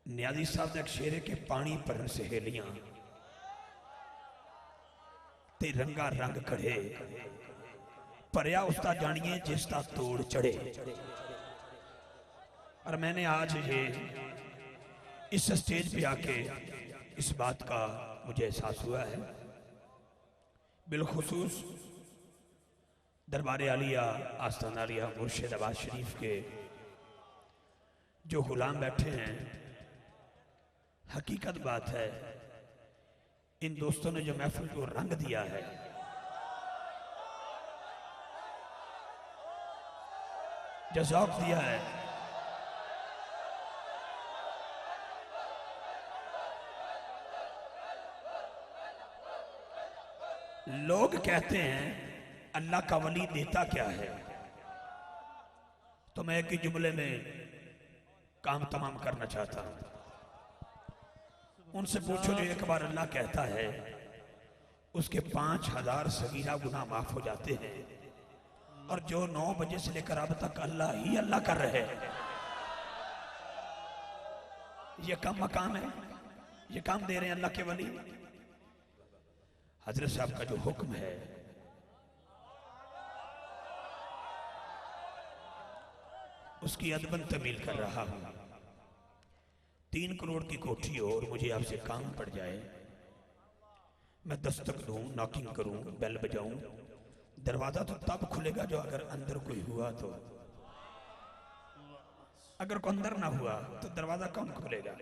نیازی صاحب نے ایک شیرے کے پانی پر سہیلیاں تے رنگا رنگ کڑے پریا استا جانیے جستا توڑ چڑھے. اور میں نے آج یہ اس سٹیج پہ آکے اس بات کا مجھے احساس ہوا ہے. بالخصوص دربار عالیہ آستان عالیہ مرشد آباد شریف کے جو غلام بیٹھے ہیں. حقیقت بات ہے ان دوستوں نے جو محفل کو رنگ دیا ہے جو ذوق دیا ہے لوگ کہتے ہیں اللہ کا ولی دیتا کیا ہے تو میں ایک ہی جملے میں کام تمام کرنا چاہتا ہوں. ان سے پوچھو جو ایک بار اللہ کہتا ہے اس کے 5000 صغیرہ گناہ معاف ہو جاتے ہیں اور جو 9 بجے سے لے کر اب تک اللہ ہی اللہ کر رہے یہ کم مقام ہے, یہ کام دے رہے ہیں اللہ کے ولی. حضرت صاحب کا جو حکم ہے اس کی ادباً تعمیل کر رہا ہوں. 3 کروڑ کی کوٹھی ہو اور مجھے آپ سے کام پڑ جائے, میں دستک دوں, ناکنگ کروں, بیل بجاؤں, دروازہ تو تب کھلے گا جو اگر اندر کوئی ہوا تو. اگر کوئی اندر نہ ہوا تو دروازہ کون کھلے گا.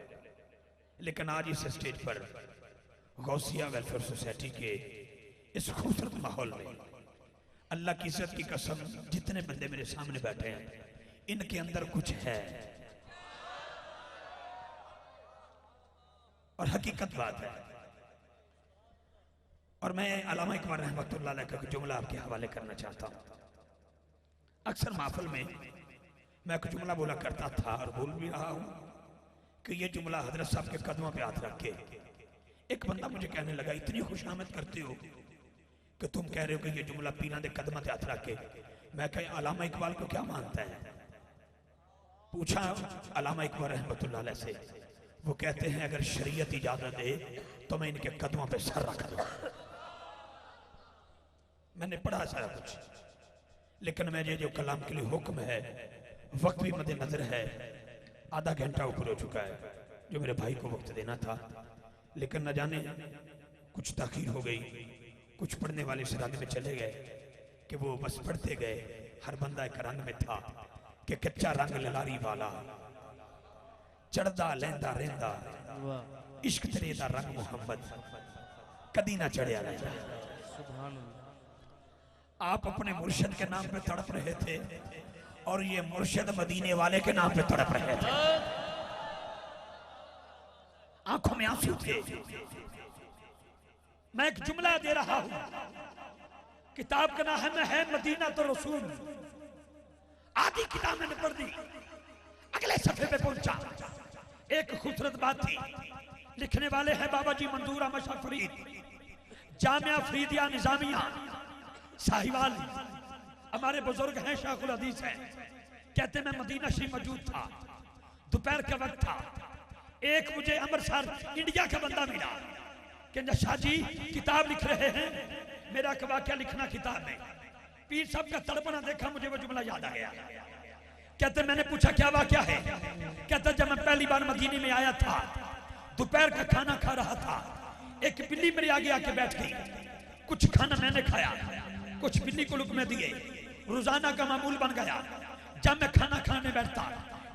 لیکن آج اس سٹیج پر غوثیہ ویلفیئر سوسائٹی کے اس خوبصورت ماحول میں اللہ کی عزت کی قسم جتنے بندے میرے سامنے بیٹھے ہیں ان کے اندر کچھ ہے اور حقیقت بات ہے. اور میں علامہ اقبال رحمۃ اللہ علیہ کا جملہ آپ کے حوالے کرنا چاہتا ہوں. اکثر محفل میں میں ایک جملہ بولا کرتا تھا اور بول بھی رہا ہوں کہ یہ جملہ حضرت صاحب کے قدموں پہ ہاتھ رکھ کے. ایک بندہ مجھے کہنے لگا اتنی خوش آمد کرتے ہو کہ تم کہہ رہے ہو کہ یہ جملہ پیروں دے قدموں پہ ہاتھ رکھ کے. میں کہا علامہ اقبال کو کیا مانتا ہے. پوچھا علامہ اقبال رحمۃ اللہ علیہ سے, وہ کہتے ہیں اگر شریعت اجازت دے تو میں ان کے قدموں پہ سر رکھ دوں. میں نے پڑھا سارا کچھ لیکن مجھے جو کلام کے لیے حکم ہے وقت بھی مد نظر ہے, آدھا گھنٹہ اوپر ہو چکا ہے جو میرے بھائی کو وقت دینا تھا. لیکن نہ جانے کچھ تاخیر ہو گئی, کچھ پڑھنے والے اس رنگ میں چلے گئے کہ وہ بس پڑھتے گئے. ہر بندہ ایک رنگ میں تھا کہ کچا رنگ للاری والا چڑھدا لیندہ رہندا عشق تیرے دا رنگ محمد کدی نہ چڑھیا نہ جائے. آپ اپنے مرشد کے نام پہ تڑپ رہے تھے اور یہ مرشد مدینے والے کے نام پہ تڑپ رہے تھے. آنکھوں میں آنسو تھے. میں ایک جملہ دے رہا ہوں, کتاب کا نام ہے مدینہ تو رسول. آدھی کتاب میں نے پڑھ دی, اگلے صفحے پہ پہنچا. ایک خوبصورت بات تھی, لکھنے والے ہیں بابا جی منظور احمد شاہ فرید, جامعہ فریدیہ نظامیہ ساہیوال. ہمارے بزرگ ہیں, شیخ الحدیث ہیں. کہتے میں مدینہ شریف موجود تھا, دوپہر کا وقت تھا. ایک مجھے امرتسر انڈیا کا بندہ ملا کہ شاہ جی کتاب لکھ رہے ہیں. میرا ایک واقعہ لکھنا کتاب میں. پیر صاحب کا تڑپنا دیکھا, مجھے وہ جملہ یاد آ گیا. کہتے میں نے پوچھا کیا واقعہ ہے. کہتا جب میں پہلی بار مدینے میں آیا تھا, دوپہر کا کھانا کھا رہا تھا, ایک بلی میرے آگے آ کے بیٹھ گئی. کچھ کھانا میں نے کھایا, کچھ بلی کو لقمے دیے. روزانہ کا معمول بن گیا, جب میں کھانا کھانے بیٹھتا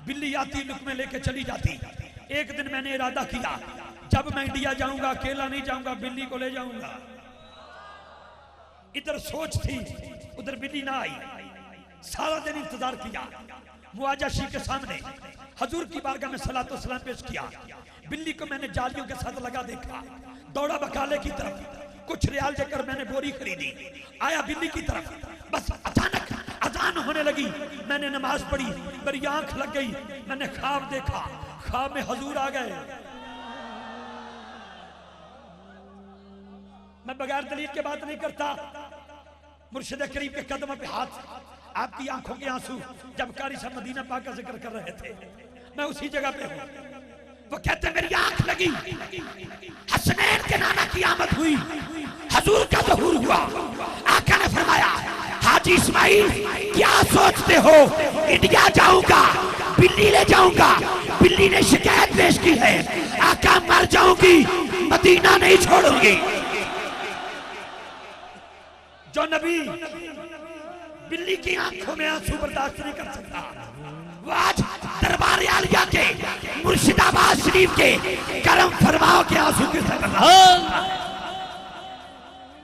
بلی آتی لقمے لے کے چلی جاتی. ایک دن میں نے ارادہ کیا جب میں انڈیا جاؤں گا اکیلا نہیں جاؤں گا, بلی کو لے جاؤں گا. ادھر سوچ تھی, ادھر بلی نہ آئی. سارا دن انتظار کیا. مواجہ شیخ کے سامنے حضور کی بارگاہ میں صلاۃ و سلام پیش کیا. بلی کو میں نے جالیوں کے ساتھ لگا دیکھا, دوڑا بکالے کی طرف. کچھ ریال دے کر میں نے بوری خریدی, آیا بلی کی طرف. بس اچانک اذان ہونے لگی, میں نے نماز پڑھی, میری آنکھ لگ گئی. میں نے خواب دیکھا, خواب میں حضور آ گئے. میں بغیر دلیل کے بات نہیں کرتا. مرشد کریم کے قدموں پہ ہاتھ, آپ کی آنکھوں کے آنسو جب قاری صاحب مدینہ پاک کا ذکر کر رہے تھے, میں اسی جگہ پہ ہوں. وہ کہتے میری آنکھ لگی، حسنین کے نانا کی آمد ہوئی، حضور کا ظہور ہوا، آقا نے فرمایا حاجی اسماعیل کیا سوچتے ہو، انڈیا جاؤں گا بلی لے جاؤں گا، بلی نے شکایت پیش کی ہے آقا مر جاؤں گی مدینہ نہیں چھوڑوں گی۔ جو نبی بلی کی آنکھوں میں آنسو برداشت نہیں کر سکتا، وہ آج دربار عالیہ کے مرشد آباد شریف کے کرم فرماؤ کے آنسو کے ساتھ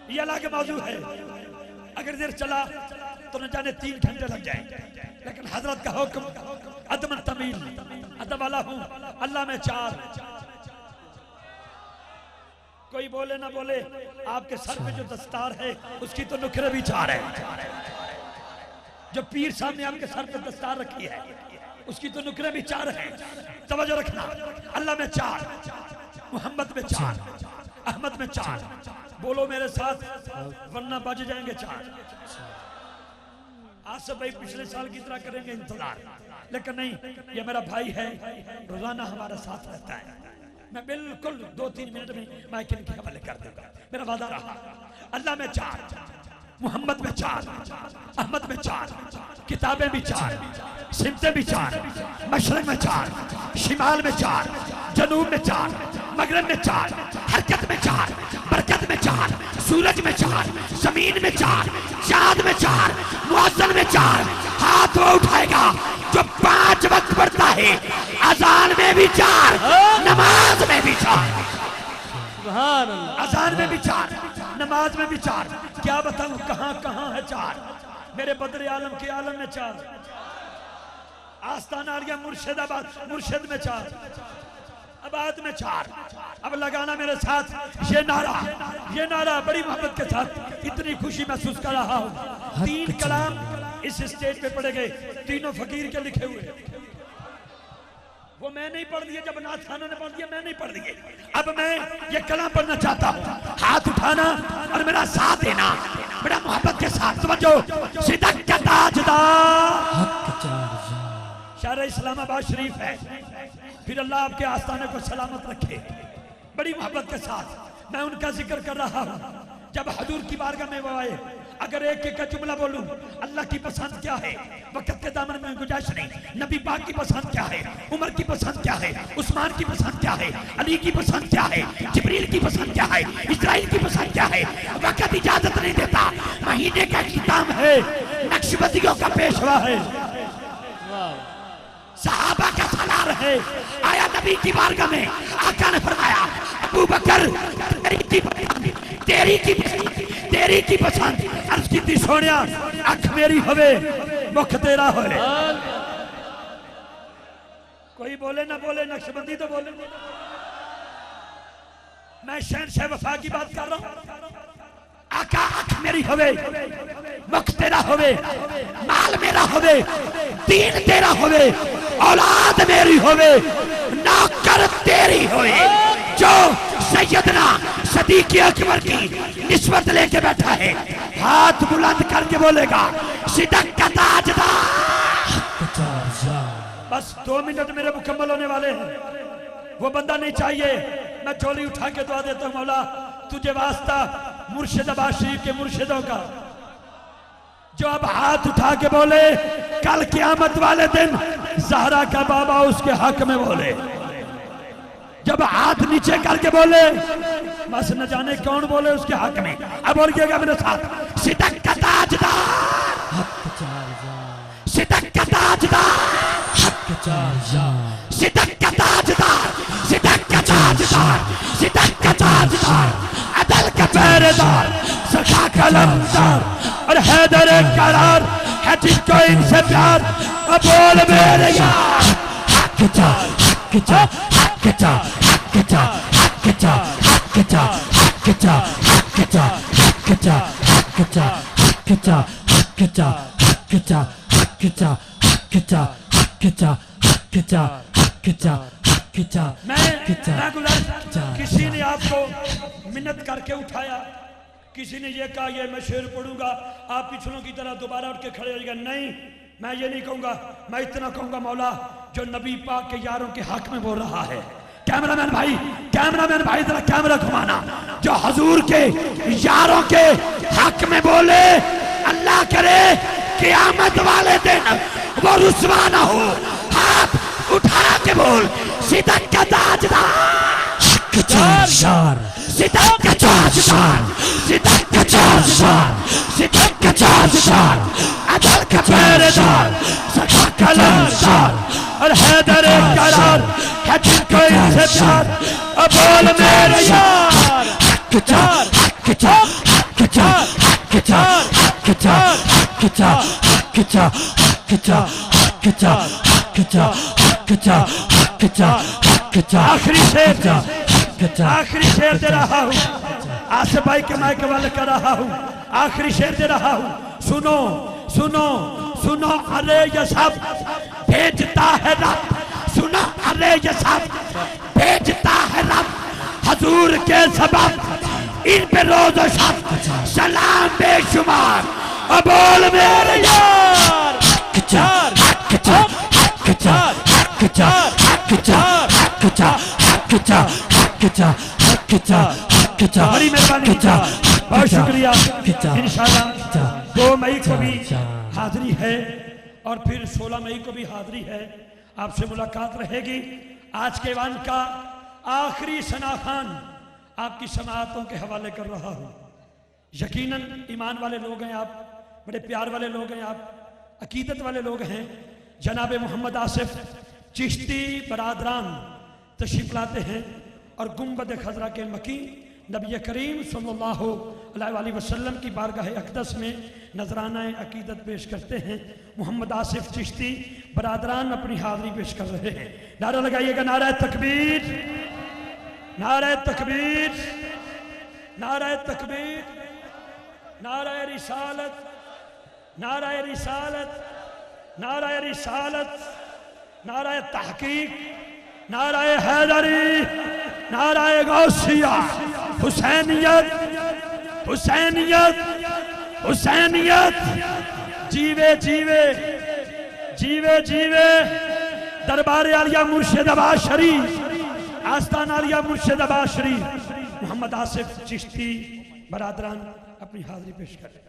یہ الگ موضوع ہے، اگر دیر چلا تو نہ جانے 3 گھنٹے لگ جائیں، لیکن حضرت کا حکم عدم تمیل، ادب والا ہوں، اللہ میں 4۔ کوئی بولے نہ بولے، آپ کے سر پہ جو دستار ہے اس کی تو نکرے بھی 4 ہے، جو پیر صاحب نے آپ کے سر پہ دستار رکھی ہے اس کی تو نکرے بھی 4 ہیں۔ توجہ رکھنا، اللہ میں 4، محمد میں 4، احمد میں 4، بولو میرے ساتھ ورنہ بج جائیں گے 4۔ آصف بھائی پچھلے سال کی طرح کریں گے انتظار، لیکن نہیں، یہ میرا بھائی ہے، روزانہ ہمارا ساتھ رہتا ہے، میں بالکل 2-3 منٹ میں مائک ان کے حوالے کر دوں گا، میرا وعدہ رہا۔ اللہ میں 4، محمد میں 4، احمد میں 4، کتابیں بھی 4، سمتیں بھی 4، مشرق میں 4، شمال میں 4، جنوب میں 4، مغرب میں 4، حرکت میں 4، برکت میں 4، سورج میں 4، زمین میں 4، چاند میں 4، مؤذن میں 4۔ ہاتھ وہ اٹھائے گا جو 5 وقت پڑھتا ہے، اذان میں بھی 4، نماز میں بھی 4، اذان میں بھی 4، نماز میں بھی 4۔ کیا بتاؤں کہاں کہاں ہے 4؟ میرے بدر عالم کے عالم میں 4، آستان عالیہ مرشد آباد مرشد میں 4، آباد میں 4۔ اب لگانا میرے ساتھ یہ نعرہ بڑی محبت کے ساتھ، اتنی خوشی محسوس کر رہا ہوں۔ 3 کلام اس اسٹیج پہ پڑھے گئے، تینوں فقیر کے لکھے ہوئے، وہ میں نہیں پڑھ دیے، جب نعت خانہ نے پڑھ دیا میں نہیں پڑھ دیے۔ اب میں یہ کلام پڑھنا چاہتا ہوں، ہاتھ اٹھانا اور میرا ساتھ دینا بڑا محبت کے ساتھ۔ توجہ، صدق کا تاجدار شہر اسلام آباد شریف ہے، پھر اللہ آپ کے آستانے کو سلامت رکھے۔ بڑی محبت کے ساتھ میں ان کا ذکر کر رہا ہوں۔ جب حضور کی بارگاہ میں وہ آئے، اگر ایک ایک کا جملہ بولوں، اللہ کی پسند کیا ہے، وقت کے دامن میں گنجائش نہیں، نبی پاک کی پسند کیا ہے، عمر کی پسند کیا ہے، عثمان کی پسند کیا ہے، علی کی پسند کیا ہے، جبریل کی پسند کیا ہے، اسرائیل کی پسند کیا ہے، وقت اجازت نہیں دیتا، مہینے کا اختتام ہے، نقشبندیوں کا پیشوا ہے، صحابہ کا سالار ہے۔ آیا نبی کی بارگاہ میں، آقا نے فرمایا ابو بکر تیری کی پسند، عرض کی تھی سونیا اکھ میری ہوئے مکھ تیرا ہوئے۔ کوئی بولے نہ بولے، نقشبندی تو بولے۔ میں شہنشاہ وفا کی بات کر رہا ہوں۔ آقا اکھ میری ہوئے، مکھ تیرا ہوئے، مال میرا ہوئے، دین تیرا ہوئے، اولاد میری ہوئے، نوکر تیری ہوئے۔ جو سیدنا صدیق اکبر کی نسبت لے کے بیٹھا ہے، ہاتھ بلند کر کے بولے گا صدق کا تاجدار۔ بس 2 منٹ میرے مکمل ہونے والے ہیں، وہ بندہ نہیں چاہیے، میں چولی اٹھا کے دعا دیتا ہوں، مولا تجھے واسطہ مرشد آباد شریف کے مرشدوں کا، جو اب ہاتھ اٹھا کے بولے کل قیامت والے دن زہرا کا بابا اس کے حق میں بولے، جب ہاتھ نیچے کر کے بولے بس نہ جانے کون بولے اس کے حق میں۔ اب بولیے گا میرے ساتھ صدق کا تاجدار، صدق کا تاجدار، صدق کا تاجدار، صدق کا تاجدار، صدق کا تاجدار، عدل کا پہرے دار، سخا کا لمدار اور حیدر قرار ہے جس کو ان سے پیار۔ اب بول میرے یار حق چا، حق چا، حق چا، حق چا، حق چا، حق چا، حق چا، حق چا، حق چا، حق چا، حق چا، حق چا، حق چا، حق چا، حق چا، حق چا، حق چا، حق چا، حق چا۔ میں کسی نے آپ کو منت کر کے اٹھایا، کسی نے یہ کہا یہ میں شعر پڑھوں گا آپ پچھلوں کی طرح دوبارہ اٹھ کے کھڑے ہو جائے گا، نہیں، میں یہ نہیں کہوں گا، میں اتنا کہوں گا مولا جو نبی پاک کے یاروں کے حق میں بول رہا ہے، کیمرہ مین بھائی ذرا کیمرہ گھمانا، جو حضور کے یاروں کے حق میں بولے اللہ کرے قیامت والے دن وہ رسوا نہ ہو، ہاتھ اٹھا کے بول صدق کا تاجدار، صدق کا تاجدار، صدق کا تاجدار، صدق کا تاجدار، عدل کا پہرے دار، صدق کا لنسار اور حیدر قرار ہے جن کو ان سے پیار، اب بول میرے یار حق چار، حق چار، حق چار، حق چار، حق چار، حق چار، حق چار، حق چار، حق چار، حق چار، حق چار، حق چار، حق چار، آخری شیر، آخری شیر دے رہا ہوں، آصف بھائی کے مائک والے کر رہا ہوں، آخری شیر دے رہا ہوں، سنو سنو سنو، ارے یہ سب بھیجتا ہے رب، سنو ارے یہ سب بھیجتا ہے رب، حضور کے سبب ان پہ روز و شب سلام بے شمار، اور بول میرے یار حق چار، حق چار، حق چار، حق چار، حق چار، حق چار، حق چار، حق چار، حق چار، حق چار، بڑی مہربانی، بہت شکریہ۔ انشاءاللہ 2 مئی کو بھی حاضری ہے اور پھر 16 مئی کو بھی حاضری ہے، آپ سے ملاقات رہے گی۔ آج کے ایوان کا آخری ثناخوان آپ کی سماعتوں کے حوالے کر رہا ہوں۔ یقیناً ایمان والے لوگ ہیں آپ، بڑے پیار والے لوگ ہیں آپ، عقیدت والے لوگ ہیں۔ جناب محمد آصف چشتی برادران تشریف لاتے ہیں اور گنبد خضرا کے مکین نبی کریم صلی اللہ علیہ وآلہ وسلم کی بارگاہ اقدس میں نذرانہ عقیدت پیش کرتے ہیں۔ محمد آصف چشتی برادران اپنی حاضری پیش کر رہے ہیں۔ نعرہ لگائیے گا، نعرہ تکبیر، نعرہ تکبیر، نعرہ تکبیر، نعرہ رسالت، نعرہ رسالت، نعرہ رسالت، نعرہ تحقیق، نعرہ حیدری، نعرہ غوثیہ، حسینیت، حسینیت، حسینیت، جیوے جیوے، جیوے جیوے، دربار عالیہ مرشد آباد شریف، آستان عالیہ مرشد آباد شریف۔ محمد آصف چشتی برادران اپنی حاضری پیش کریں۔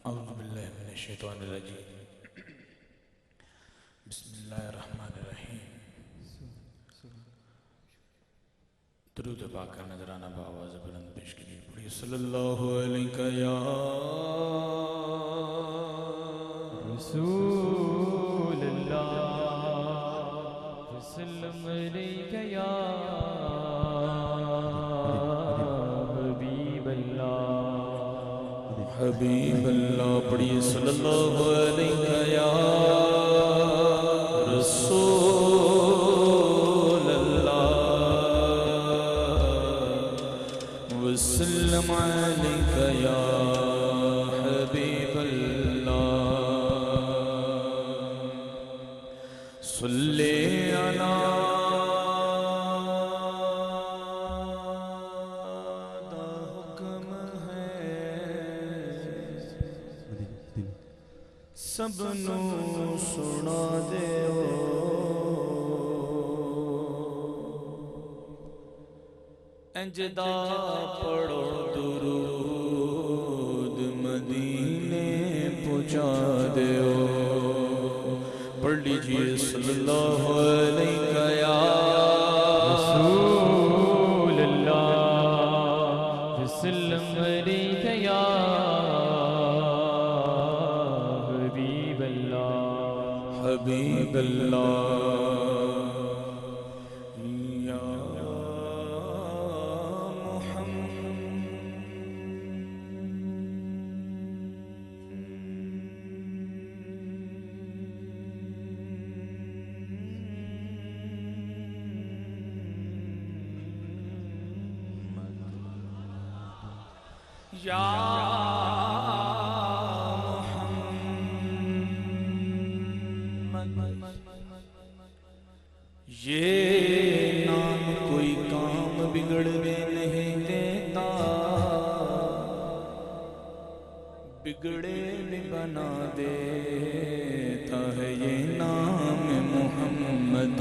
اعوذ باللہ من الشیطان الرجیم، بسم اللہ الرحمن الرحیم۔ درود پاک کا نذرانہ بآواز بلند پیش کیجیے، پڑھیے صلی اللہ علیہ یا رسول اللہ، وسلم علیہ یا حبیب اللہ، حبیب اللہ، پڑھیے صلی اللہ علیہ یا رسول اللہ، وسلم علیہ یا حبیب اللہ، صلی علی سب نو سنا دیو، انجدا پڑھو درود مدینے پہنچا دیو، پڑھ لیجئے صلی اللہ علیہ یا رسول اللہ، وسلم علیہ یا حبیب اللہ، یا محمد، یا یہ نام کوئی کام بگڑنے نہیں دیتا، بگڑے بھی بنا دیتا ہے یہ نام محمد۔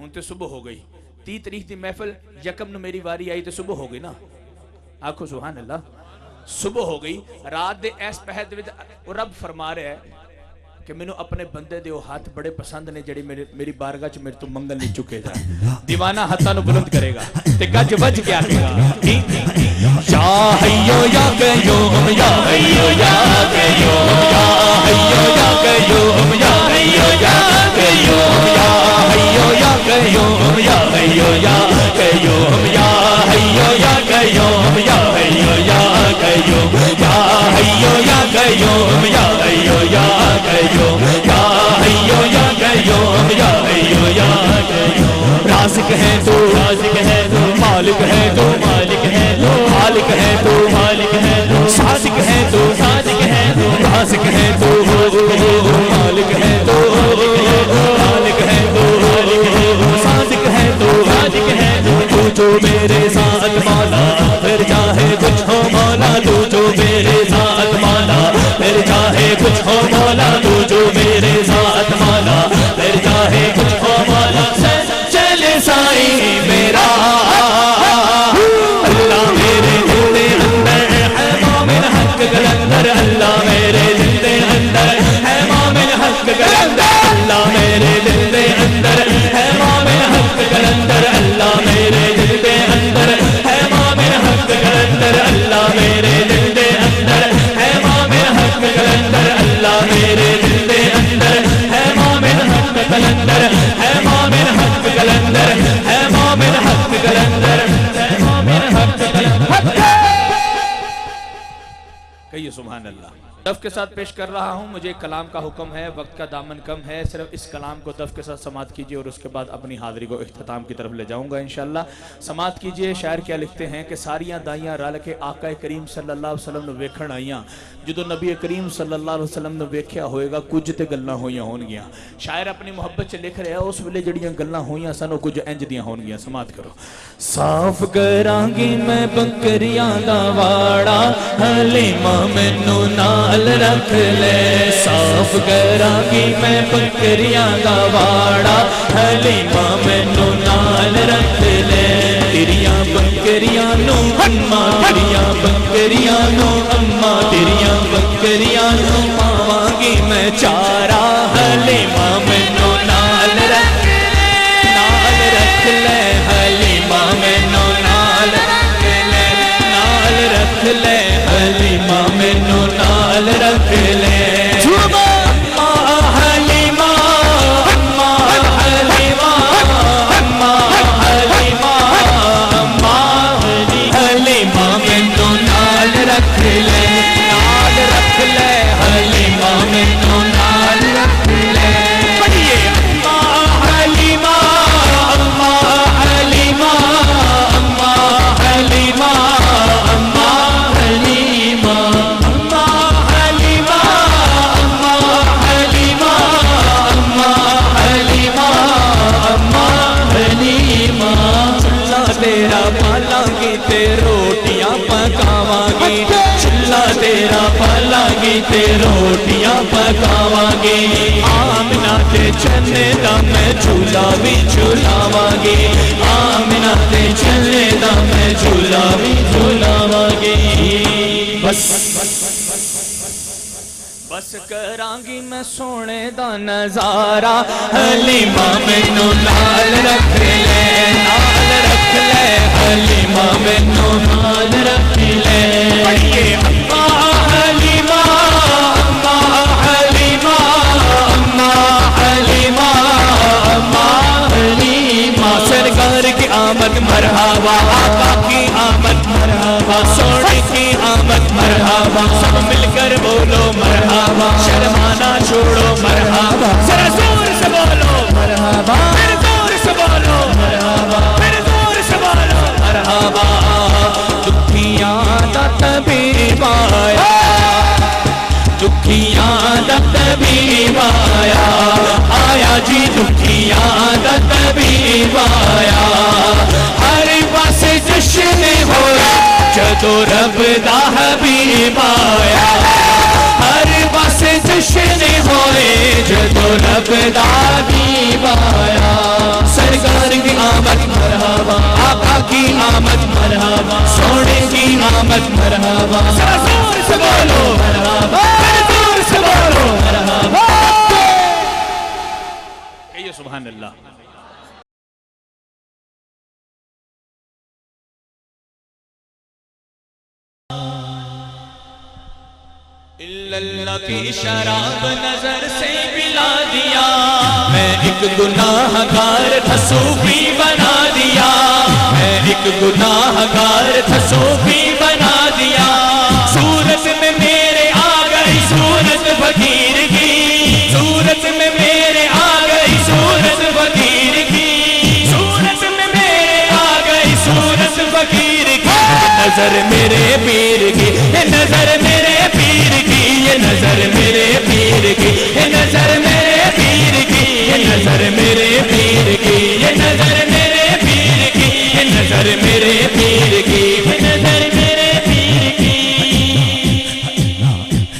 ہوں تو صبح ہو گئی 30 تاریخ دی محفل یکم نو میری واری آئی تو صبح ہو گئی نا آنکھو سبحان اللہ صبح ہو گئی رات دے ایس پہد دے رب فرما رہا ہے کہ میں نے اپنے بندے دے وہ ہاتھ بڑے پسند نے جڑی میری بارگاہ چ میرے تو منگل نہیں چکے تھا دیوانہ ہاتھاں نو بلند کرے گا تے گج وج کیا کہے گا یا حیو یا قیوم یا حیو یا قیوم یا حیو یا قیوم یا حیو یا قیوم یا حیو یا قیوم یا حیو یا قیوم یا حیو یا قیوم یا حیو یا قیوم یا حیو یا قیوم یا حیو یا قیوم یا حیو یا قیوم یا حیو یا قیوم رازق ہے تو مالک ہے تو مالک ہے تو خالق ہے تو خالق ہے تو صادق ہے تو صادق ہے تو رازق ہے تو مالک ہے تو خالق ہے تو صادق ہے تو صادق ہے تو جو میرے ساتھ مالا پھر چاہے کچھ ہو مولا تو جو میرے ساتھ مالا پھر چاہے کچھ ہو مولا تو جو میرے ساتھ مالا پھر چاہے کچھ ہو مولا چلے سائی میرا اللہ میرے دل دے اندر ہے مومن حق کلندر اللہ میرے دل دے اندر ہے مومن حق کلندر اللہ میرے دل دے اندر ہے مومن حق کلندر اللہ میرے دل دے اندر ہے مومن حق کلندر اللہ میرے دل دے اندر ہے مومن حق کلندر اللہ میرے دل دے اندر ہے مومن حق کلندر ہے مومن حق کلندر ہے مومن حق کلندر ہے مومن حق کلندر کہیے سبحان اللہ دف کے ساتھ پیش کر رہا ہوں مجھے کلام کا حکم ہے وقت کا دامن کم ہے صرف اس کلام کو دف کے ساتھ سماعت کیجئے اور اس کے بعد اپنی حاضری کو اختتام کی طرف لے جاؤں گا انشاءاللہ سماعت کیجئے شاعر کیا لکھتے ہیں کہ ساریاں دائیاں رل کے آقا کریم صلی اللہ علیہ وسلم نے ویکھن آئیاں جدو نبی کریم صلی اللہ علیہ وسلم نے ویکھیا ہوئے گا کچھ تے گلاں ہوئیاں ہون گیاں شاعر اپنی محبت سے لکھ رہے ہیں اس ویلے جڑیاں گلاں ہوئیاں سن کچھ انج دیاں ہون گیاں سماعت کرو صاف کراں گی میں بکریاں دا واڑا حلیمہ مینوں نال رکھ لے صاف کراں گی میں بکریاں دا واڑا حلیمہ مینوں نال رکھ لے تیریاں بکریاں نو اماں تیریاں بکریاں نو اماں تیریاں بکریاں نو پاواں گی میں چارہ حلیمہ مینوں نال رکھ لے حلیمہ مینوں نال رکھ لے حلیمہ مینوں نال رکھ لے تے روٹیاں پکاواں گے آمنہ تے چنے دا میں جھولا بھی جھولاواں گے آمنہ تے چنے دا میں جھولا بھی جھولاواں گے بس کراں گی میں سونے دا نظارہ حلیمہ مینوں نال رکھ لے حلیمہ مینوں نال رکھ لے پڑھیے سرکار کی آمد مرحبا آقا کی آمد مرحبا سونے کی آمد مرحبا سب مل کر بولو مرحبا شرمانا چھوڑو مرحبا ذرا زور سے بولو مرحبا پھر زور سے بولو مرحبا پھر زور سے بولو مرحبا دکھیاں دا طبیب آیا دکھیاں دا طبیب آیا جی دکھیاں دا طبیب آیا ہر پاس جشن ہویا جدو رب دا حبیب آیا ہر پاس جشن ہوئے جدو رب دا حبیب آیا سرکار کی آمد مرحبا سونے کی آمد مرحبا ذرا زور سے بولو مرحبا زور سے بولو مرحبا کہیے سبحان اللہ اللہ کی شراب نظر سے پلا دیا میں ایک گناہ گار تھا صوفی بنا دیا میں ایک گناہ گار تھا صوفی بنا دیا صورت میں میرے آ گئی صورت فقیر کی صورت میں میرے آ گئی صورت فقیر کی صورت میں میرے آ گئی صورت فقیر کی نظر میرے پیر کی نظر میرے پیر کی یہ نظر میرے پیر کی یہ نظر میرے پیر کی یہ نظر میرے پیر کی یہ نظر میرے پیر کی یہ نظر میرے پیر کی یہ نظر میرے پیر کی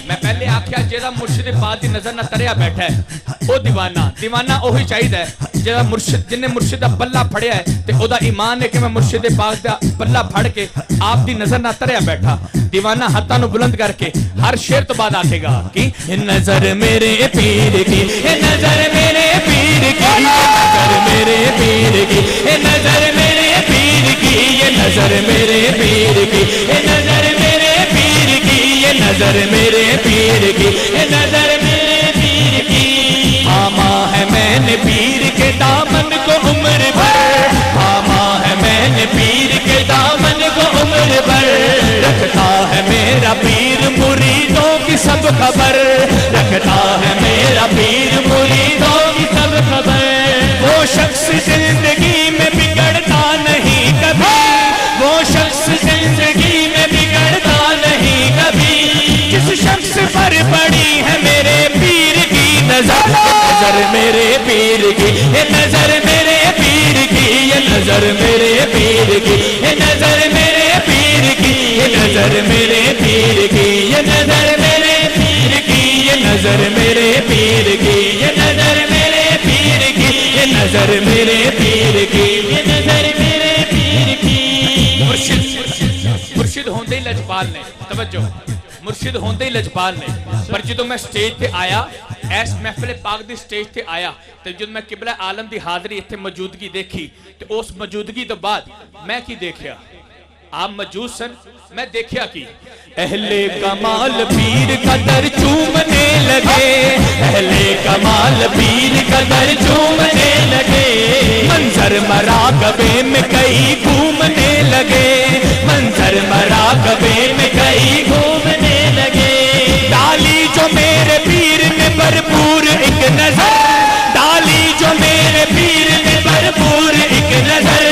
میں پہلے آکھیا جیڑا مرشد پاک دی نظر نہ تریا بیٹھا ہے او دیوانہ دیوانہ اوہی چاہیے جیڑا مرشد جن نے مرشد دا پلہ پھڑیا ہے تے او دا ایمان ہے کہ میں مرشد پاک دا پلہ پھڑ کے آپ دی نظر نہ تریا بیٹھا دیوانہ ہاتھاں نو بلند کر کے ہر شعر تو بعد آکھے گا کہ یہ نظر میرے پیر کی یہ نظر میرے پیر کی یہ نظر میرے پیر کی یہ نظر میرے پیر کی یہ نظر میرے پیر کی یہ نظر میرے پیر کی یہ نظر میرے پیر کی یہ نظر میرے پیر کی آما ہے میں نے پیر کے دامن کو عمر بھر آما ہے میں نے پیر کے دامن کو عمر بھر رکھتا ہے میرا پیر مریدوں کی سب خبر رکھتا ہے میرا پیر مریدوں کی سب خبر وہ شخص زندگی میں بگڑتا نہیں کبھی وہ شخص زندگی میں بگڑتا نہیں کبھی جس شخص پر پڑی ہے میرے پیر کی نظر نظر میرے پیر کی یہ نظر میرے پیر کی یہ نظر میرے پیر کی یہ نظر میرے پیر کی یہ نظر میرے پیر کی یہ نظر میرے پیر کی یہ نظر میرے پیر کی یہ نظر میرے پیر کی یہ نظر میرے پیر کی یہ نظر میرے پیر کی مرشد ہوندے ہی لجپال نے توجہ مرشد ہوندے ہی لجپال نے پر جدو میں سٹیج تے آیا ایس محفل پاک دی سٹیج تے آیا تو جدو میں قبلہ عالم دی حاضری اتھے موجودگی دیکھی تو اس موجودگی تو بعد میں کی دیکھیا آپ موجود سن میں دیکھیا کی اہل کمال پیر کا در چومنے لگے اہل کمال پیر کا در چومنے لگے منظر مراقبے میں کئی گھومنے لگے منظر مراقبے میں کئی گھومنے لگے ڈالی جو میرے پیر نے بھرپور ایک نظر ڈالی جو میرے پیر نے بھرپور ایک نظر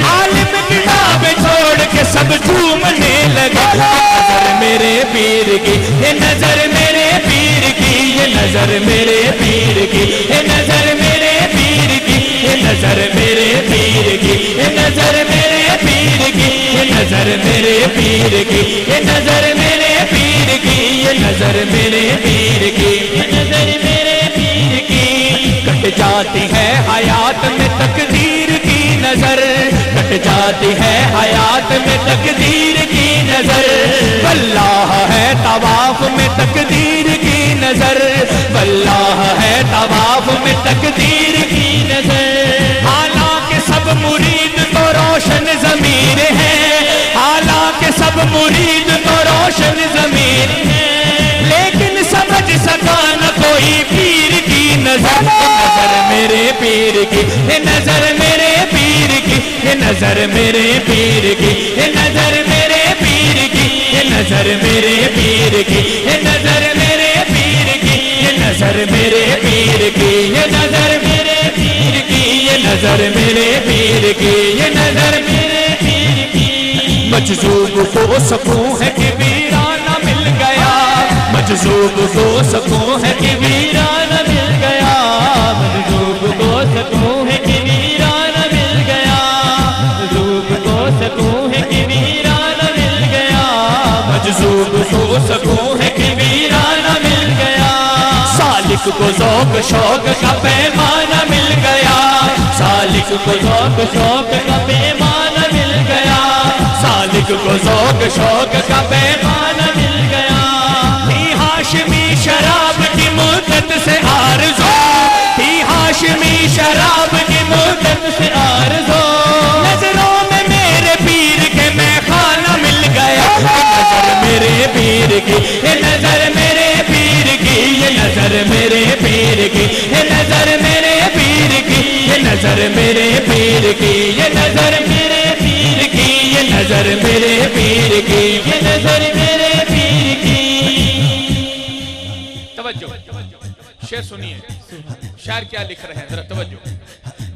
عالم کتاب چھوڑ کے سب جھومنے لگے نظر میرے پیر کی یہ نظر میرے پیر کی یہ نظر میرے پیر کی یہ نظر میرے پیر کی یہ نظر میرے پیر کی یہ نظر میرے پیر کی یہ نظر میرے پیر کی یہ نظر میرے پیر کی یہ نظر میرے پیر کی یہ نظر میرے پیر کی کٹ جاتی ہے حیات میں تقدیر کی نظر کٹ جاتی ہے حیات میں تقدیر کی نظر واللہ ہے طواف میں تقدیر کی نظر واللہ ہے طواف میں تقدیر کی نظر حالانکہ سب مرید تو روشن ضمیر ہے حالانکہ سب مرید تو روشن ضمیر ہے لیکن سمجھ سکا نہ کوئی پیر کی نظر نظر میرے پیر کی یہ نظر میرے پیر کی یہ نظر میرے پیر کی یہ نظر میرے پیر کی یہ نظر میرے پیر کی یہ نظر میرے پیر کی یہ نظر میرے پیر کی یہ نظر میرے پیر کی یہ نظر میرے پیر کی یہ نظر میرے پیر کی مجذوب کو سکون ہے کہ ویرانہ مل گیا مجذوب کو سکون ہے کہ ویرانہ مل گیا مجذوب کو سکون ہے کہ ویرانہ مل گیا مجذوب کو سکون ہے کہ ویرانہ مل گیا مجذوب کو سکون ہے کہ ویرانہ مل گیا سالک کو ذوق شوق کا پیمانہ مل گیا سالک کو ذوق شوق کا پیمانہ مل گیا کو ذوق شوق کا پیمانہ مل گیا تھی ہاشمی شراب کی مدت سے آرزو تھی ہاشمی شراب کی مدت سے آرزو نظروں میں میرے پیر کے میں خانہ مل گیا نظر میرے پیر کی یہ نظر میرے پیر کی یہ نظر میرے پیر کی یہ نظر میرے پیر کی یہ نظر میرے پیر کی یہ نظر میرے پیر کی یہ نظر میرے پیر کی یہ نظر میرے پیر کی توجہ شعر سنیے شاعر کیا لکھ رہے ہیں ذرا توجہ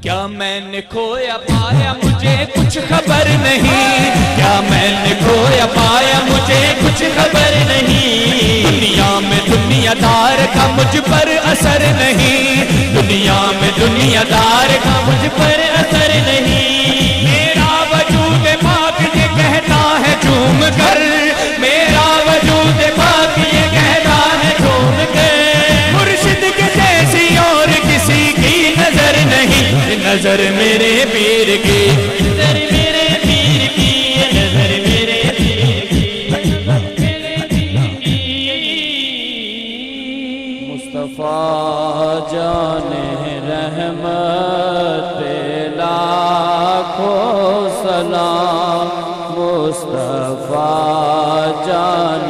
کیا میں نے کھویا پایا مجھے کچھ خبر نہیں کیا میں نے کھویا پایا مجھے کچھ خبر نہیں دنیا میں دنیا دار کا مجھ پر اثر نہیں دنیا میں دنیا دار کا مجھ پر اثر نہیں میرا وجود پاک یہ کہتا ہے جھوم کر میرا وجود پاک یہ کہتا ہے جھوم کر مرشد کے جیسی اور کسی کی نظر نہیں نظر میرے پیر کی نظر میرے پیر کی نظر میرے پیر کی مصطفیٰ جان رحمت پہ لاکھوں سلام مصطفیٰ جان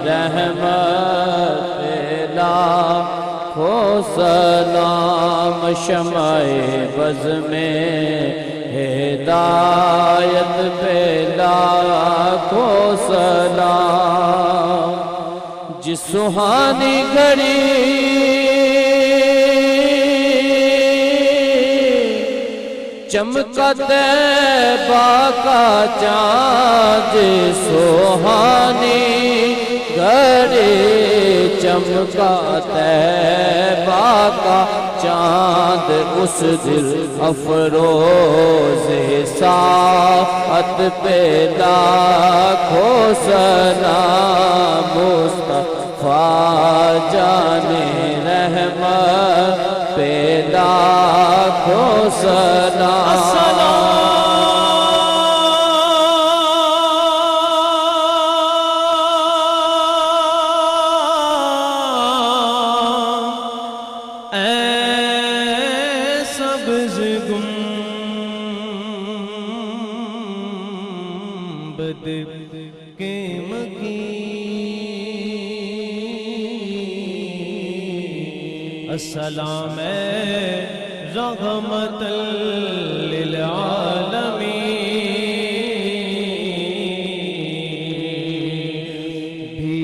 رحمت پہ لاکھوں سلام شمع بز میں ہدایت پہ لاکھوں سلام جس سہانی گھڑی چمکا طیبہ کا چاند سہانی گھڑی چمکا طیبہ کا چاند اس دل افروز ساعت پہ لاکھوں سلام مصطفیٰ جان رحمت پہ لاکھوں سلام السلام رحمت للعالمین بھی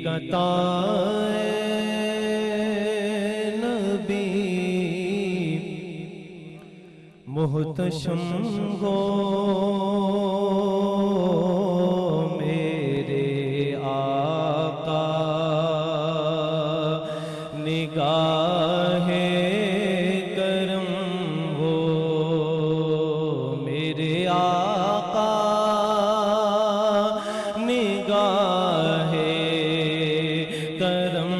کتائے نبی محتشم ہو میرے آقا نگاہ کرم ہو میرے آقا نگاہ کرم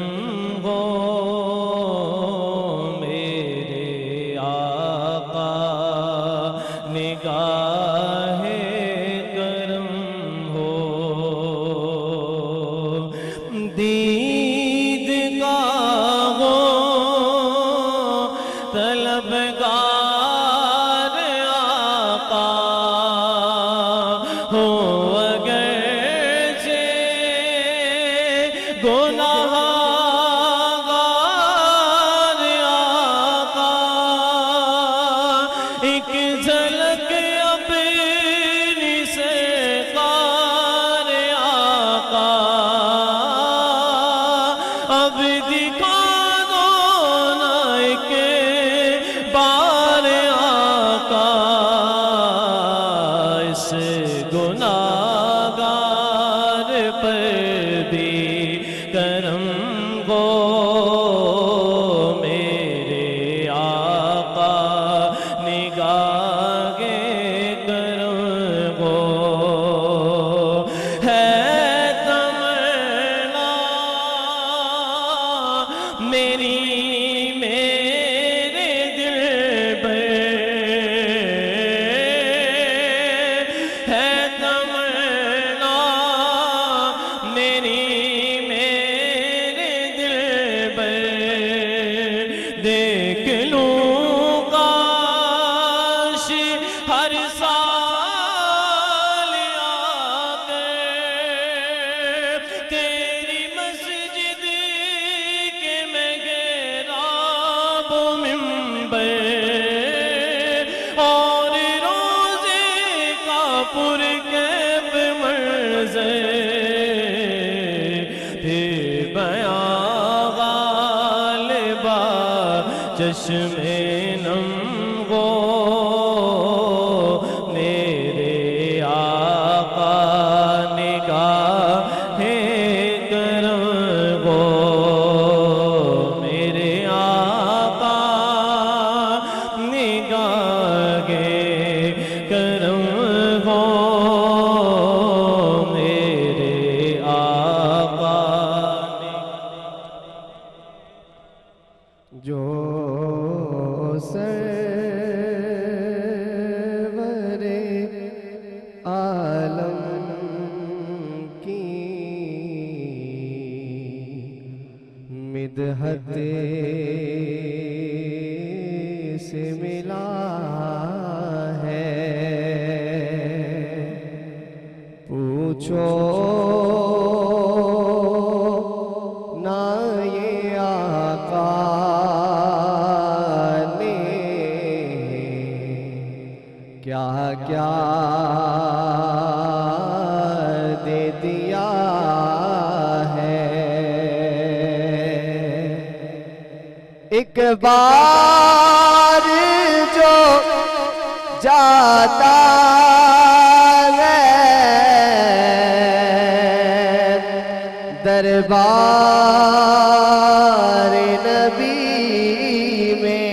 ہو میرے آقا نگاہ دیکھ لوں کاش ہر سال آتے تیری مسجد کے میں گھیراب منبر اور روزے کا پرکیف منظر تھے بیاں غالبا چشم نم گو میرے آقا نگاہ کرم گو میرے آقا نگاہ کرم گو میرے آقا جو سرور عالم کی مدحت سے ملا ہے پوچھو نہ یہ آقا نے کیا کیا دے دیا ہے ایک بار جو جاتا ہے دربار نبی میں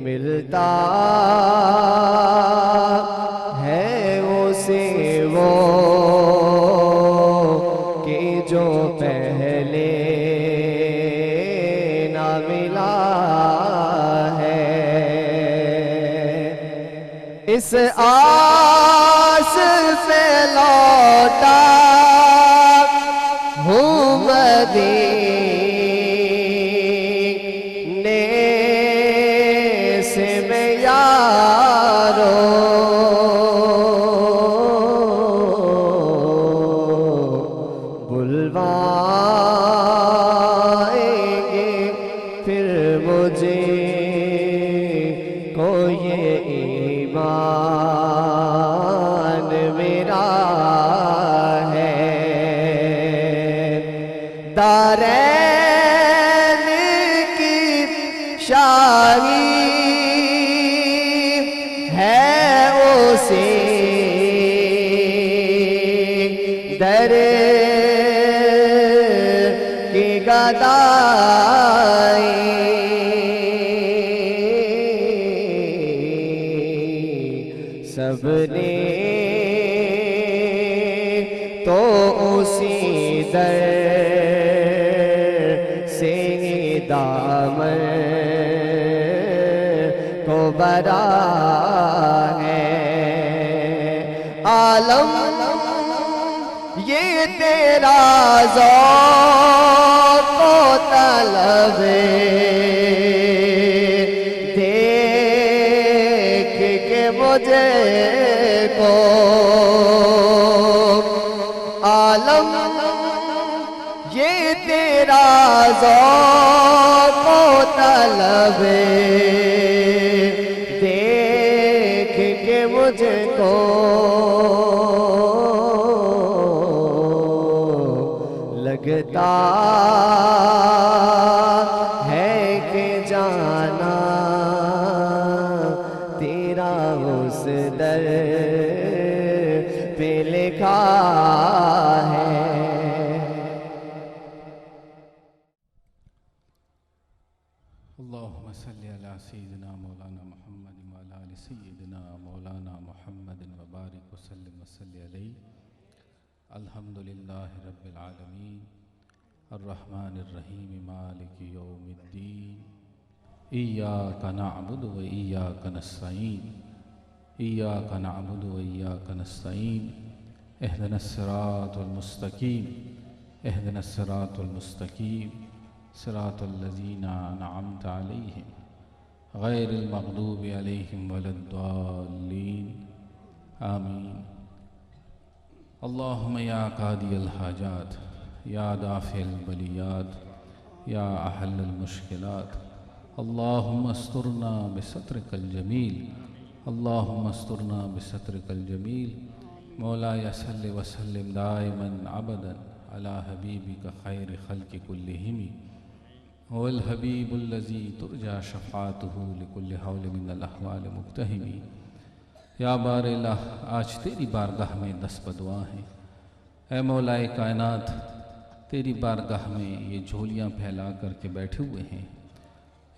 ملتا ہے اسے وہ کہ جو پہلے نہ ملا ہے اس آس سے لوٹا ہوں مدینے سے میں یارو بلوائیں گے پھر مجھے کو یہ ایمان میرا ہے دارین کی شاہی ہے اسی در کی گدائی سب نے تو اسی در سے دامن کو برا ہے عالم یہ تیرا ذوق و طلب دیکھ کے مجھے کو عالم یہ تیرا ذوق و طلب دیکھ کے مجھ کو لگتا ہے کہ جانا تیرا اس در پہ لکھا ہے اللهم صل على سيدنا مولانا محمد وعلى آل سيدنا مولانا محمد وبارك وسلم وصلي عليه الحمد لله رب العالمين الرحمن الرحيم مالك يوم الدين إياك نعبد وإياك نستعين إياك نعبد وإياك نستعين اهدنا الصراط المستقيم اهدنا الصراط المستقيم صراط الذين أنعمت عليهم غير المغضوب عليهم ولا الضالين آمين. اللهم يا قاضي الحاجات يا دافع البليات يا أحل المشكلات اللهم استرنا بسترك الجميل اللهم استرنا بسترك الجميل. مولاي صل وسلم دائما أبدا على حبيبك خير خلق كلهم هو الحبيب الذي ترجى شفاعته لكل حول من الأحوال مقتحم. یا بار الہ آج تیری بارگاہ میں دست بدعا ہیں. اے مولا کائنات تیری بارگاہ میں یہ جھولیاں پھیلا کر کے بیٹھے ہوئے ہیں.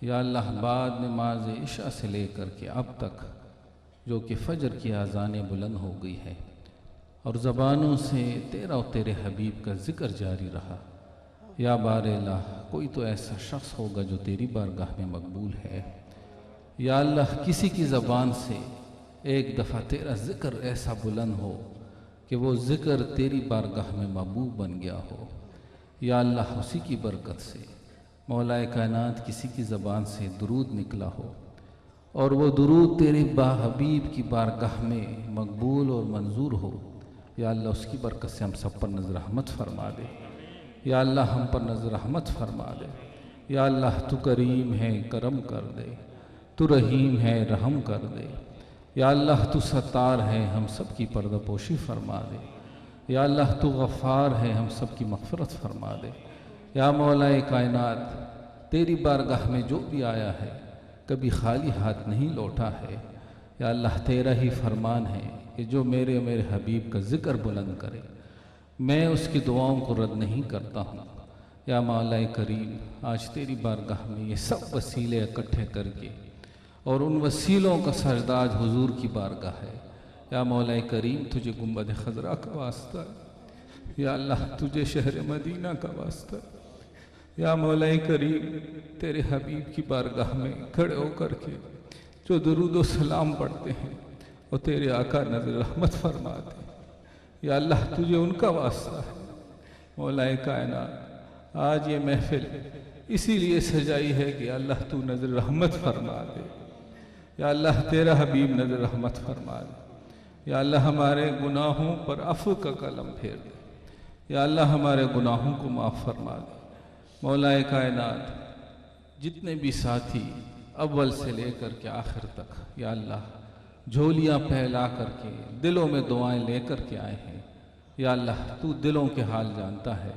یا اللہ بعد نماز عشاء سے لے کر کے اب تک جو کہ فجر کی اذانیں بلند ہو گئی ہے اور زبانوں سے تیرا و تیرے حبیب کا ذکر جاری رہا. یا بار الہ کوئی تو ایسا شخص ہوگا جو تیری بارگاہ میں مقبول ہے. یا اللہ کسی کی زبان سے ایک دفعہ تیرا ذکر ایسا بلند ہو کہ وہ ذکر تیری بارگاہ میں محبوب بن گیا ہو. یا اللہ اسی کی برکت سے مولا کائنات کسی کی زبان سے درود نکلا ہو اور وہ درود تیرے حبیب کی بارگاہ میں مقبول اور منظور ہو. یا اللہ اس کی برکت سے ہم سب پر نظر رحمت فرما دے. یا اللہ ہم پر نظر رحمت فرما دے. یا اللہ تو کریم ہے کرم کر دے، تو رحیم ہے رحم کر دے. یا اللہ تو ستار ہے ہم سب کی پردہ پوشی فرما دے. یا اللہ تو غفار ہے ہم سب کی مغفرت فرما دے. یا مولا کائنات تیری بارگاہ میں جو بھی آیا ہے کبھی خالی ہاتھ نہیں لوٹا ہے. یا اللہ تیرا ہی فرمان ہے کہ جو میرے حبیب کا ذکر بلند کرے میں اس کی دعاؤں کو رد نہیں کرتا ہوں. یا مولا کریم آج تیری بارگاہ میں یہ سب وسیلے اکٹھے کر کے اور ان وسیلوں کا سجدہ حضور کی بارگاہ ہے. یا مولا کریم تجھے گنبد خضرا کا واسطہ ہے. یا اللہ تجھے شہر مدینہ کا واسطہ ہے. یا مولا کریم تیرے حبیب کی بارگاہ میں کھڑے ہو کر کے جو درود و سلام پڑھتے ہیں وہ تیرے آقا نظر رحمت فرما دے. یا اللہ تجھے ان کا واسطہ ہے. مولا کائنات آج یہ محفل اسی لیے سجائی ہے کہ اللہ تو نظر رحمت فرما دے. یا اللہ تیرا حبیب نظر رحمت فرما دے. یا اللہ ہمارے گناہوں پر عفو کا قلم پھیر دے. یا اللہ ہمارے گناہوں کو معاف فرما دے. مولا کائنات جتنے بھی ساتھی اول سے لے کر کے آخر تک یا اللہ جھولیاں پھیلا کر کے دلوں میں دعائیں لے کر کے آئے ہیں، یا اللہ تو دلوں کے حال جانتا ہے.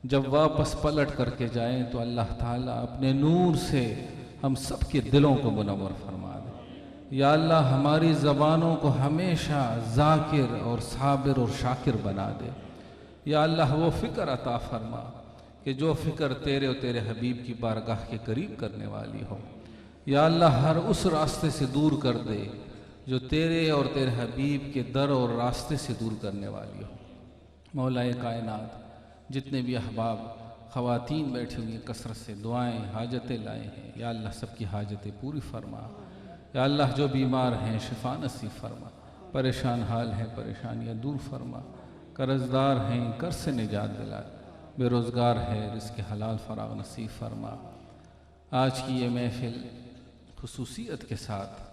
جب واپس پلٹ کر کے جائیں تو اللہ تعالیٰ اپنے نور سے ہم سب کے دلوں کو منور فرما دے. یا اللہ ہماری زبانوں کو ہمیشہ ذاکر اور صابر اور شاکر بنا دے. یا اللہ وہ فکر عطا فرما کہ جو فکر تیرے اور تیرے حبیب کی بارگاہ کے قریب کرنے والی ہو. یا اللہ ہر اس راستے سے دور کر دے جو تیرے اور تیرے حبیب کے در اور راستے سے دور کرنے والی ہو. مولا کائنات جتنے بھی احباب خواتین بیٹھی ہوئی کثرت سے دعائیں حاجتیں لائے ہیں یا اللہ سب کی حاجتیں پوری فرما. یا اللہ جو بیمار ہیں شفا نصیب فرما، پریشان حال ہیں پریشانیاں دور فرما، قرضدار ہیں قرض سے نجات دلا، بے روزگار ہے رزق حلال فراغ نصیب فرما. آج کی یہ محفل خصوصیت کے ساتھ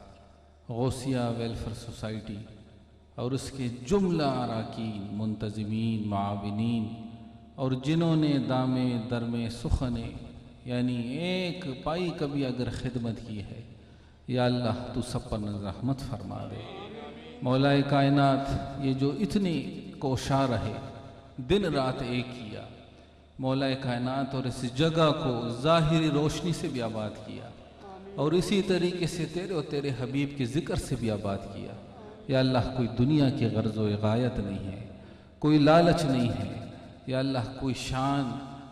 غوثیہ ویلفیئر سوسائٹی اور اس کے جملہ اراکین منتظمین معاونین اور جنہوں نے دامے درمے سخنے یعنی ایک پائی کبھی اگر خدمت کی ہے، یا اللہ تو سب پر نظر رحمت فرما دے. مولا کائنات یہ جو اتنی کوشاں رہے دن رات ایک کیا مولا کائنات اور اس جگہ کو ظاہری روشنی سے بھی آباد کیا اور اسی طریقے سے تیرے اور تیرے حبیب کے ذکر سے بھی آباد کیا. یا اللہ کوئی دنیا کی غرض و غایت نہیں ہے، کوئی لالچ نہیں ہے. یا اللہ کوئی شان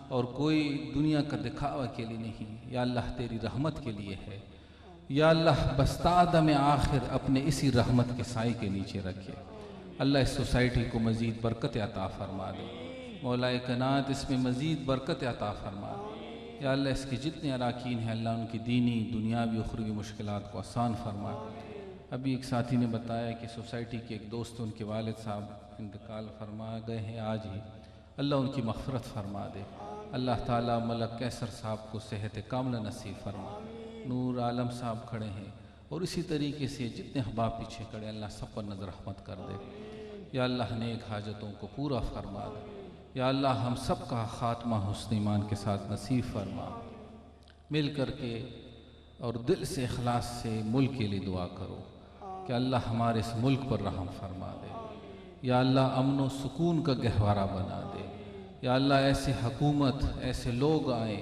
اور کوئی دنیا کا دکھاوا کے لیے نہیں، یا اللہ تیری رحمت کے لیے ہے. یا اللہ بستادہ میں آخر اپنے اسی رحمت کے سائے کے نیچے رکھے. اللہ اس سوسائٹی کو مزید برکت عطا فرما دے. مولا کائنات اس میں مزید برکت عطا فرما دے. یا اللہ اس کے جتنے اراکین ہیں اللہ ان کی دینی دنیاوی اخروی مشکلات کو آسان فرما. ابھی ایک ساتھی نے بتایا کہ سوسائٹی کے ایک دوست ان کے والد صاحب انتقال فرما گئے ہیں آج ہی. اللہ ان کی مغفرت فرما دے۔ اللہ تعالیٰ ملک کیسر صاحب کو صحت کاملہ نصیب فرما۔ نور عالم صاحب کھڑے ہیں اور اسی طریقے سے جتنے احباب پیچھے کھڑے اللہ سب پر نظر رحمت کر دے۔ یا اللہ نیک حاجتوں کو پورا فرما دے۔ یا اللہ ہم سب کا خاتمہ حسن ایمان کے ساتھ نصیب فرما۔ مل کر کے اور دل سے اخلاص سے ملک کے لیے دعا کرو کہ اللہ ہمارے اس ملک پر رحم فرما دے۔ یا اللہ امن و سکون کا گہوارہ بنا دے۔ یا اللہ ایسے حکومت، ایسے لوگ آئیں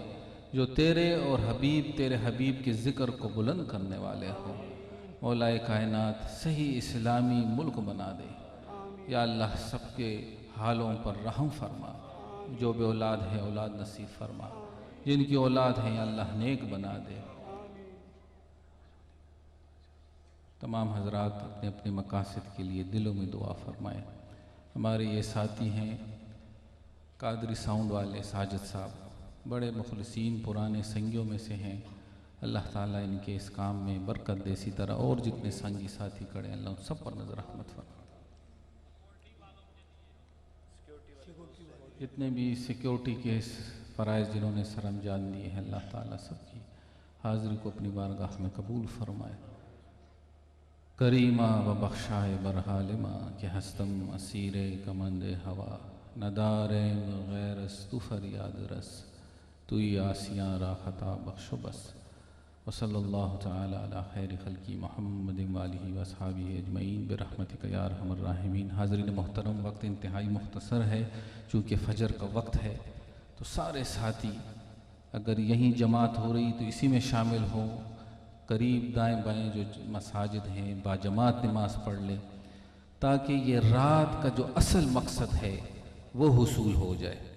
جو تیرے اور تیرے حبیب کے ذکر کو بلند کرنے والے ہوں۔ مولا کائنات صحیح اسلامی ملک بنا دے۔ یا اللہ سب کے حالوں پر رحم فرما۔ جو بے اولاد ہے اولاد نصیب فرما، جن کی اولاد ہیں یا اللہ نیک بنا دے۔ تمام حضرات اپنے اپنے مقاصد کے لیے دلوں میں دعا فرمائیں۔ ہمارے یہ ساتھی ہیں قادری ساؤنڈ والے ساجد صاحب، بڑے مخلصین پرانے سنگیوں میں سے ہیں۔ اللہ تعالیٰ ان کے اس کام میں برکت دے، اسی طرح اور جتنے سنگی ساتھی کھڑے ہیں اللہ ان سب پر نظر رحمت فرما۔ جتنے بھی سیکیورٹی کے فرائض جنہوں نے سر انجام دیے ہیں اللہ تعالیٰ سب کی حاضری کو اپنی بارگاہ میں قبول فرمائے۔ کریمہ و بخشائے برحالمہ کہ ہستم اسیر کمند ہوا، ندارین غیر است فریاد رس، توی آسیاں را خطا بخش و بس۔ وصلی اللہ تعالی علی خیر خلقی محمد وآلہ واصحابہ اجمعین برحمتک یا ارحم الراحمین۔ حاضرین محترم، وقت انتہائی مختصر ہے چونکہ فجر کا وقت ہے، تو سارے ساتھی اگر یہیں جماعت ہو رہی تو اسی میں شامل ہوں، قریب دائیں بائیں جو مساجد ہیں باجماعت نماز پڑھ لیں، تاکہ یہ رات کا جو اصل مقصد ہے وہ حصول ہو جائے۔